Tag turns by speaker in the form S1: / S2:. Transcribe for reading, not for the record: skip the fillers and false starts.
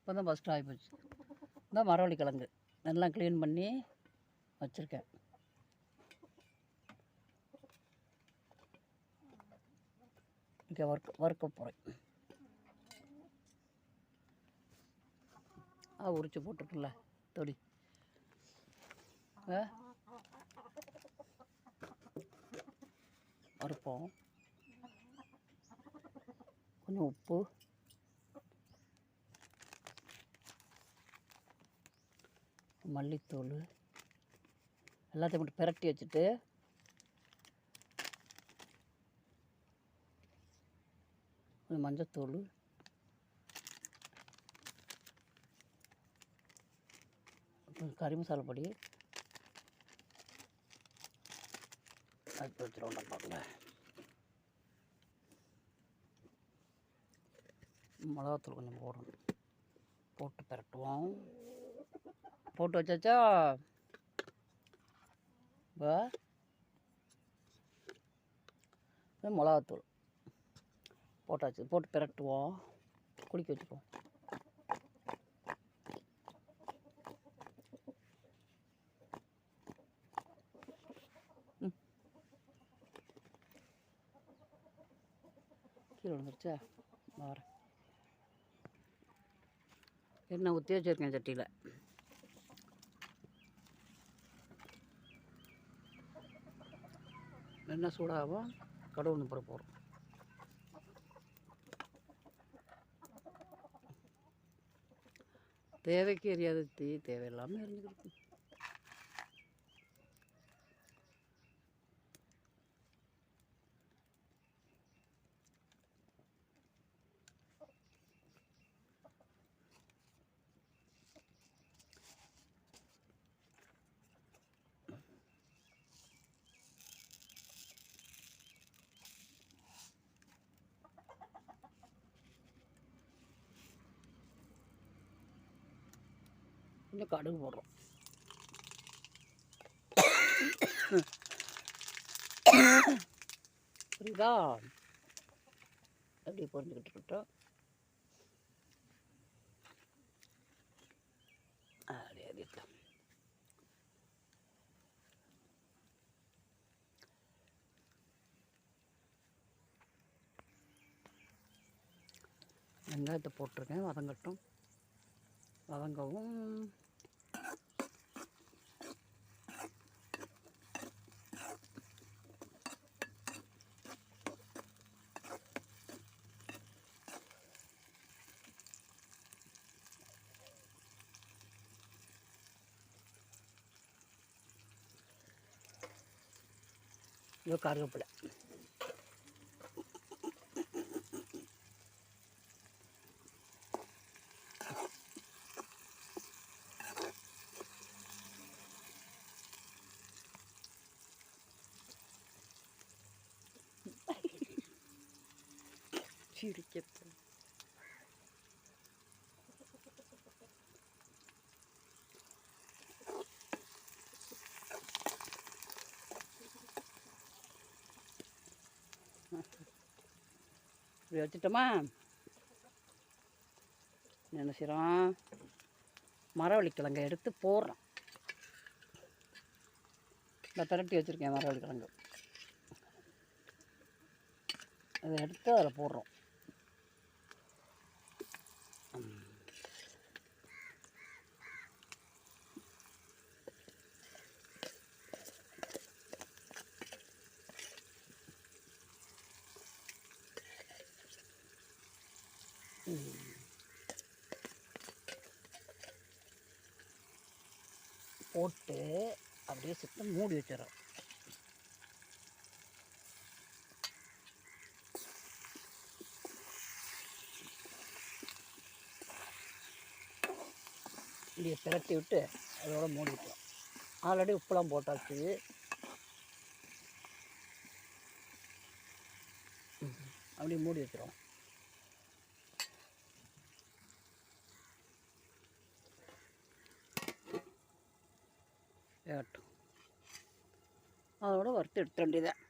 S1: இப்போ தான் ஃபஸ்ட்டு ஆகிப்போச்சு. இந்த மரவள்ளி கிழங்கு நல்லா க்ளீன் பண்ணி வச்சுருக்கேன். இங்கே வறுக்க போகிறேன். உரிச்சு போட்டுருக்குல்ல தொடி, வறுப்போம். கொஞ்சம் உப்பு, மல்லித்தூள் எல்லாத்தையும் மட்டும் பிரட்டி வச்சுட்டு கொஞ்சம் மஞ்சத்தூள், கொஞ்சம் கறி மசாலா பொடி அது வச்சுருவோம். டப்பாவில் மிளகாத்தூள் கொஞ்சம் போடணும், போட்டு பிரட்டுவோம். போட்டு வச்சாச்சா. மிளகாத்தூள் போட்டாச்சு, போட்டு பிரட்டுவோம், குடிக்க வச்சுக்குவோம். கீழே விழுந்துருச்சா, வரேன். எண்ணெய் ஊற்றி வச்சுருக்கேன் சட்டியில். எண்ணெய் சூடாகும், கடுகு ஒன்று போகிறோம். தேவைக்கு எரியாது தீ, தேவையில்லாமல் எரிஞ்சுக்கிட்டு. கொஞ்சம் கடுகு போடுறோம். புரியுதா? அப்படியே பொரிஞ்சுக்கிட்டு இருக்கட்டும். அப்படியே இருக்கலாம். வெங்காயத்தை போட்டிருக்கேன், வதங்கட்டும். வதங்கவும் இதோ கருவேப்பிலை, சிரிக்க இப்படி வச்சுட்டோமா. என்ன செய்கிறோம், மரவள்ளி கிழங்கை எடுத்து போடுறோம். இந்த பிரட்டி வச்சுருக்கேன் மரவள்ளி கிழங்கு, அதை எடுத்து அதில் போடுறோம். போட்டு அப்படியே சுத்தம் மூடி வச்சிடறோம். இப்படியே பிரட்டி விட்டு அதோட மூடி வைக்கலாம். ஆல்ரெடி உப்புலாம் போட்டாச்சு. அப்படியே மூடி வச்சிடும். அதோட வறுத்து எடுத்துட வேண்டியதான்.